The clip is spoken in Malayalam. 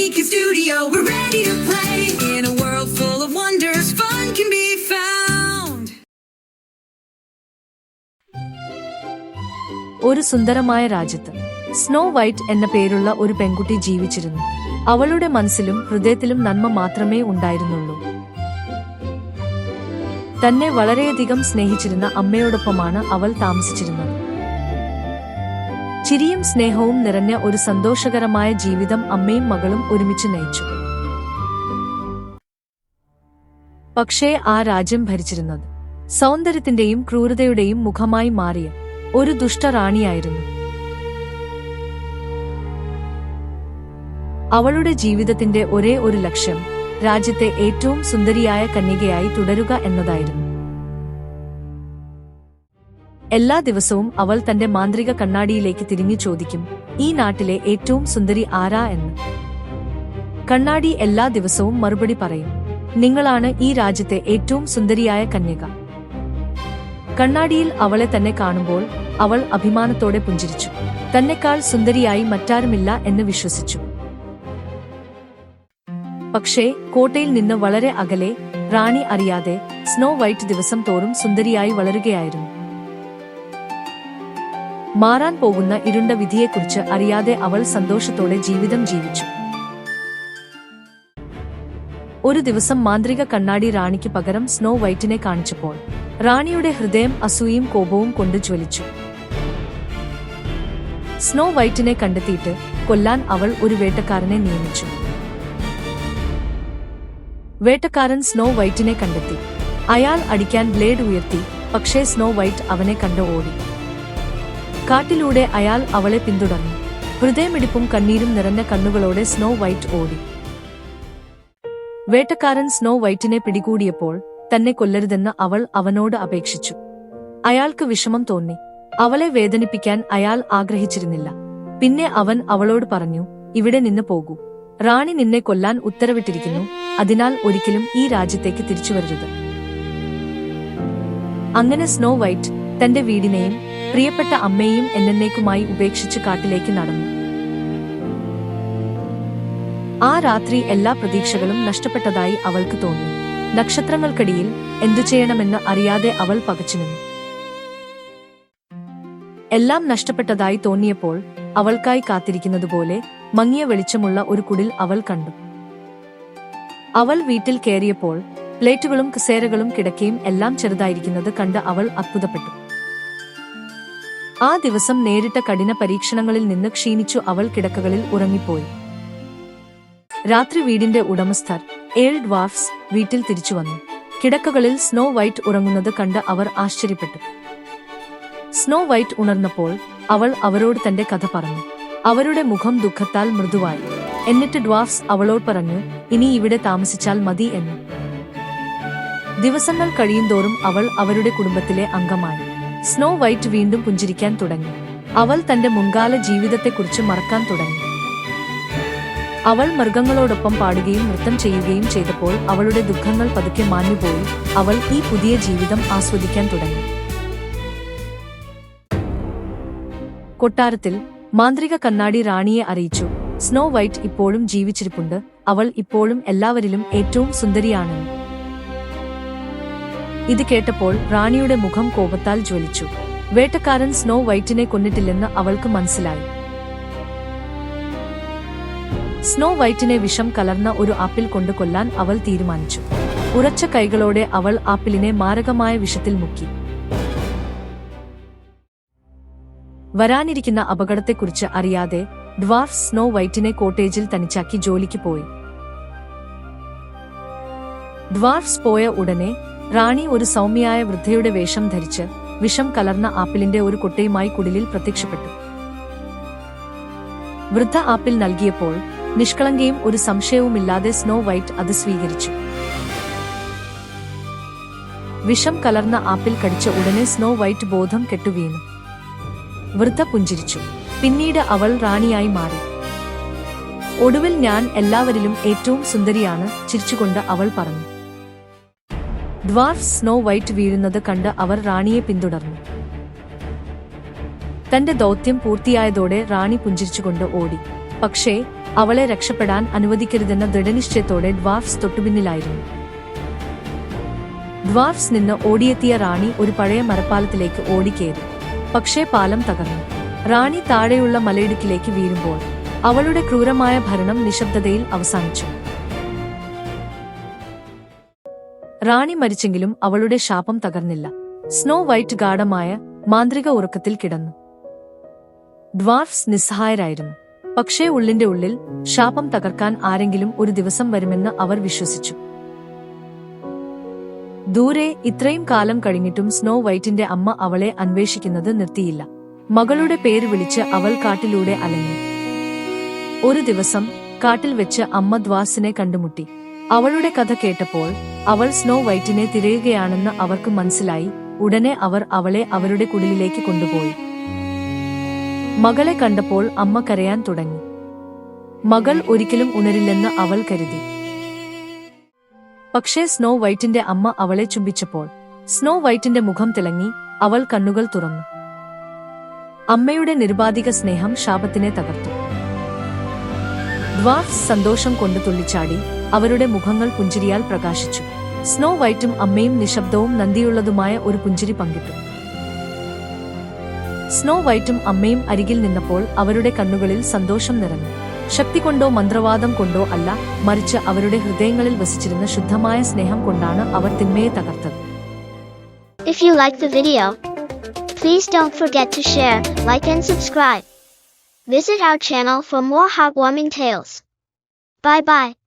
Geeky Studio, we're ready to play. In a world full of wonders, fun can be found. ഒരു സുന്ദരമായ രാജ്യത്ത് സ്നോ വൈറ്റ് എന്ന പേരുള്ള ഒരു പെൺകുട്ടി ജീവിച്ചിരുന്നു. അവളുടെ മനസ്സിലും ഹൃദയത്തിലും നന്മ മാത്രമേ ഉണ്ടായിരുന്നുള്ളൂ. തന്നെ വളരെയധികം സ്നേഹിച്ചിരുന്ന അമ്മയോടൊപ്പമാണ് അവൾ താമസിച്ചിരുന്നത്. ചിരിയും സ്നേഹവും നിറഞ്ഞ ഒരു സന്തോഷകരമായ ജീവിതം അമ്മയും മകളും ഒരുമിച്ച് നയിച്ചു. പക്ഷേ ആ രാജ്യം ഭരിച്ചിരുന്നത് സൗന്ദര്യത്തിന്റെയും ക്രൂരതയുടെയും മുഖമായി മാറിയ ഒരു ദുഷ്ടറാണിയായിരുന്നു. അവളുടെ ജീവിതത്തിന്റെ ഒരേ ഒരു ലക്ഷ്യം രാജ്യത്തെ ഏറ്റവും സുന്ദരിയായ കന്യകയായി തുടരുക എന്നതായിരുന്നു. എല്ലാ ദിവസവും അവൾ തന്റെ മാന്ത്രിക കണ്ണാടിയിലേക്ക് തിരിഞ്ഞു ചോദിക്കും, ഈ നാട്ടിലെ ഏറ്റവും സുന്ദരി ആരാ എന്ന്. കണ്ണാടി എല്ലാ ദിവസവും മറുപടി പറയും, നിങ്ങളാണ് ഈ രാജ്യത്തെ ഏറ്റവും സുന്ദരിയായ കന്യക. കണ്ണാടിയിൽ അവളെ തന്നെ കാണുമ്പോൾ അവൾ അഭിമാനത്തോടെ പുഞ്ചിരിച്ചു. തന്നെക്കാൾ സുന്ദരിയായി മറ്റാരുമില്ല എന്ന് വിശ്വസിച്ചു. പക്ഷേ കോട്ടയിൽ നിന്ന് വളരെ അകലെ റാണി അറിയാതെ സ്നോ വൈറ്റ് ദിവസം തോറും സുന്ദരിയായി വളരുകയായിരുന്നു. മാറാൻ പോകുന്ന ഇരുണ്ട വിധിയെക്കുറിച്ച് അറിയാതെ അവൾ സന്തോഷത്തോടെ ജീവിതം ജീവിച്ചു. ഒരു ദിവസം മാന്ത്രിക കണ്ണാടി റാണിക്ക് പകരം സ്നോ വൈറ്റിനെ കാണിച്ചപ്പോൾ റാണിയുടെ ഹൃദയം അസൂയയും കോപവും കൊണ്ട് ജ്വലിച്ചു. സ്നോ വൈറ്റിനെ കണ്ടെത്തിയിട്ട് കൊല്ലാൻ അവൾ ഒരു വേട്ടക്കാരനെ നിയമിച്ചു. വേട്ടക്കാരൻ സ്നോ വൈറ്റിനെ കണ്ടെത്തി. അയാൾ അടിക്കാൻ ബ്ലേഡ് ഉയർത്തി. പക്ഷേ സ്നോ വൈറ്റ് അവനെ കണ്ട് ഓടി. കാട്ടിലൂടെ അയാൾ അവളെ പിന്തുടർന്നു. ഹൃദയമിടിപ്പും കണ്ണീരും നിറഞ്ഞ കണ്ണുകളോടെ സ്നോ വൈറ്റ് ഓടി. വേട്ടക്കാരൻ സ്നോ വൈറ്റിനെ പിടികൂടിയപ്പോൾ തന്നെ കൊല്ലരുതെന്ന് അവൾ അവനോട് അപേക്ഷിച്ചു. അയാൾക്ക് വിഷമം തോന്നി. അവളെ വേദനിപ്പിക്കാൻ അയാൾ ആഗ്രഹിച്ചിരുന്നില്ല. പിന്നെ അവൻ അവളോട് പറഞ്ഞു, ഇവിടെ നിന്ന് പോകൂ. റാണി നിന്നെ കൊല്ലാൻ ഉത്തരവിട്ടിരിക്കുന്നു. അതിനാൽ ഒരിക്കലും ഈ രാജ്യത്തേക്ക് തിരിച്ചുവരരുത്. അങ്ങനെ സ്നോ വൈറ്റ് തന്റെ വീടിനെയും പ്രിയപ്പെട്ട അമ്മയെയും എന്നേക്കുമായി ഉപേക്ഷിച്ച് കാട്ടിലേക്ക് നടന്നു. ആ രാത്രി എല്ലാ പ്രതീക്ഷകളും നഷ്ടപ്പെട്ടതായി അവൾക്ക് തോന്നി. നക്ഷത്രങ്ങൾക്കിടയിൽ എന്തു ചെയ്യണമെന്ന് അറിയാതെ അവൾ പകച്ചുനിന്നു. എല്ലാം നഷ്ടപ്പെട്ടതായി തോന്നിയപ്പോൾ അവൾക്കായി കാത്തിരിക്കുന്നതുപോലെ മങ്ങിയ വെളിച്ചമുള്ള ഒരു കുടിൽ അവൾ കണ്ടു. അവൾ വീട്ടിൽ കയറിയപ്പോൾ പ്ലേറ്റുകളും കസേരകളും കിടക്കയും എല്ലാം ചെറുതായിരിക്കുന്നത് കണ്ട് അവൾ അത്ഭുതപ്പെട്ടു. ആ ദിവസം നേരിട്ട കഠിന പരീക്ഷണങ്ങളിൽ നിന്ന് ക്ഷീണിച്ചു അവൾ കിടക്കകളിൽ ഉറങ്ങിപ്പോയി. രാത്രി വീടിന്റെ ഉടമസ്ഥർ 7 ഡ്വാർഫ്സ് വീട്ടിൽ തിരിച്ചുവന്നു. കിടക്കകളിൽ സ്നോ വൈറ്റ് ഉറങ്ങുന്നത് കണ്ട് അവർ ആശ്ചര്യപ്പെട്ടു. സ്നോ വൈറ്റ് ഉണർന്നപ്പോൾ അവൾ അവരോട് തന്റെ കഥ പറഞ്ഞു. അവരുടെ മുഖം ദുഃഖത്താൽ മൃദുവായി. എന്നിട്ട് ഡ്വാർഫ്സ് അവളോട് പറഞ്ഞു, ഇനി ഇവിടെ താമസിച്ചാൽ മതി എന്ന്. ദിവസങ്ങൾ കഴിയുന്തോറും അവൾ അവരുടെ കുടുംബത്തിലെ അംഗമായി. സ്നോ വൈറ്റ് വീണ്ടും പുഞ്ചിരിക്കാൻ തുടങ്ങി. അവൾ തന്റെ മുൻകാല ജീവിതത്തെക്കുറിച്ച് മറക്കാൻ തുടങ്ങി. അവൾ മൃഗങ്ങളോടൊപ്പം പാടുകയും നൃത്തം ചെയ്യുകയും ചെയ്തപ്പോൾ അവളുടെ ദുഃഖങ്ങൾ പതുക്കെ മാഞ്ഞുപോയി. അവൾ ഈ പുതിയ ജീവിതം ആസ്വദിക്കാൻ തുടങ്ങി. കൊട്ടാരത്തിൽ മാന്ത്രിക കണ്ണാടി റാണിയെ അറിയിച്ചു, സ്നോ വൈറ്റ് ഇപ്പോഴും ജീവിച്ചിരിപ്പുണ്ട്. അവൾ ഇപ്പോഴും എല്ലാവരിലും ഏറ്റവും സുന്ദരിയാണെന്ന്. ഇത് കേട്ടപ്പോൾ റാണിയുടെ മുഖം കോപത്താൽ ജ്വലിച്ചു. വേട്ടക്കാരൻ സ്നോ വൈറ്റിനെ കൊന്നിട്ടില്ലെന്ന് അവൾക്ക് മനസ്സിലായി. സ്നോ വൈറ്റിനെ വിഷം കലർന്ന ഒരു ആപ്പിൾ കൊണ്ട് കൊല്ലാൻ അവൾ തീരുമാനിച്ചു. ഉറച്ച കൈകളോടെ അവൾ ആപ്പിളിനെ മാരകമായ വിഷത്തിൽ മുക്കി. വരാനിരിക്കുന്ന അപകടത്തെക്കുറിച്ച് അറിയാതെ ഡ്വാർഫ് സ്നോ വൈറ്റിനെ കോട്ടേജിൽ തനിച്ചാക്കി ജോലിക്ക് പോയി. ഡ്വാർഫ്സ് പോയ ഉടനെ റാണി ഒരു സൗമ്യയായ വൃദ്ധയുടെ വേഷം ധരിച്ച് വിഷം കലർന്ന ആപ്പിളിന്റെ ഒരു കൊട്ടയുമായി കുടിലിൽ പ്രത്യക്ഷപ്പെട്ടു. വൃദ്ധ ആപ്പിൾ നൽകിയപ്പോൾ നിഷ്കളങ്കയും ഒരു സംശയവുമില്ലാതെ സ്നോ വൈറ്റ് അത് സ്വീകരിച്ചു. വിഷം കലർന്ന ആപ്പിൾ കടിച്ച ഉടനെ സ്നോ വൈറ്റ് ബോധം കെട്ടുവീണു. വൃദ്ധ പുഞ്ചിരിച്ചു. പിന്നീട് അവൾ റാണിയായി മാറി. ഒടുവിൽ ഞാൻ എല്ലാവരിലും ഏറ്റവും സുന്ദരിയാണ്, ചിരിച്ചുകൊണ്ട് അവൾ പറഞ്ഞു. ഡ്വാർഫ് സ്നോ വൈറ്റ് വീഴുന്നത് കണ്ട് അവർ റാണിയെ പിന്തുടർന്നു. തന്റെ ദൗത്യം പൂർത്തിയായതോടെ റാണി പുഞ്ചിരിച്ചുകൊണ്ട് ഓടി. പക്ഷേ അവളെ രക്ഷപ്പെടാൻ അനുവദിക്കരുതെന്ന ദൃഢനിശ്ചയത്തോടെ ഡ്വാർഫ്സ് തൊട്ടുപിന്നിലായിരുന്നു. ഡ്വാർഫ്സ് നിന്ന് ഓടിയെത്തിയ റാണി ഒരു പഴയ മരപ്പാലത്തിലേക്ക് ഓടിക്കേറി. പക്ഷേ പാലം തകർന്നു. റാണി താഴെയുള്ള മലയിടുക്കിലേക്ക് വീഴുമ്പോൾ അവളുടെ ക്രൂരമായ ഭരണം നിശബ്ദതയിൽ അവസാനിച്ചു. റാണി മരിച്ചെങ്കിലും അവളുടെ ശാപം തകർന്നില്ല. സ്നോ വൈറ്റ് ഗാഢമായ മാന്ത്രിക ഉറക്കത്തിൽ കിടന്നു. ഡ്വാർഫ്സ് നിസ്സഹായരായിരുന്നു. പക്ഷേ ഉള്ളിന്റെ ഉള്ളിൽ ശാപം തകർക്കാൻ ആരെങ്കിലും ഒരു ദിവസം വരുമെന്ന് അവർ വിശ്വസിച്ചു. ദൂരെ ഇത്രയും കാലം കഴിഞ്ഞിട്ടും സ്നോ വൈറ്റിന്റെ അമ്മ അവളെ അന്വേഷിക്കുന്നത് നിർത്തിയില്ല. മകളുടെ പേര് വിളിച്ച് അവൾ കാട്ടിലൂടെ അലഞ്ഞു. ഒരു ദിവസം കാട്ടിൽ വെച്ച് അമ്മ ദ്വാസിനെ കണ്ടുമുട്ടി. അവളുടെ കഥ കേട്ടപ്പോൾ അവൾ സ്നോ വൈറ്റിനെ തിരയുകയാണെന്ന് അവർക്ക് മനസ്സിലായി. ഉടനെ അവർ അവളെ അവരുടെ കുടിലിലേക്ക് കൊണ്ടുപോയി. മകളെ കണ്ടപ്പോൾ അമ്മ കരയാൻ തുടങ്ങി. മകൾ ഒരിക്കലും ഉണരില്ലെന്ന് അവൾ കരുതി. പക്ഷേ സ്നോ വൈറ്റിന്റെ അമ്മ അവളെ ചുംബിച്ചപ്പോൾ സ്നോ വൈറ്റിന്റെ മുഖം തിളങ്ങി. അവൾ കണ്ണുകൾ തുറന്നു. അമ്മയുടെ നിരുപാധിക സ്നേഹം ശാപത്തിനെ തകർത്തു. ഡ്വാർഫ്സ് സന്തോഷം കൊണ്ട് തുള്ളിച്ചാടി. അവരുടെ മുഖങ്ങൾ പുഞ്ചിരിയാൽ പ്രകാശിച്ചു. സ്നോ വൈറ്റും അമ്മയും നിശബ്ദവും നന്ദിയുള്ളതുമായ ഒരു പുഞ്ചിരി പങ്കിട്ടു. സ്നോ വൈറ്റും അമ്മയും അരികിൽ നിന്നപ്പോൾ അവരുടെ കണ്ണുകളിൽ സന്തോഷം നിറഞ്ഞു. ശക്തി കൊണ്ടോ മന്ത്രവാദം കൊണ്ടോ അല്ല, മറിച്ച് അവരുടെ ഹൃദയങ്ങളിൽ വസിച്ചിരുന്ന ശുദ്ധമായ സ്നേഹം കൊണ്ടാണ് അവർ തിന്മയെ തകർത്തത്. If you like the video, please don't forget to share, like and subscribe. Visit our channel for more heartwarming tales. Bye bye.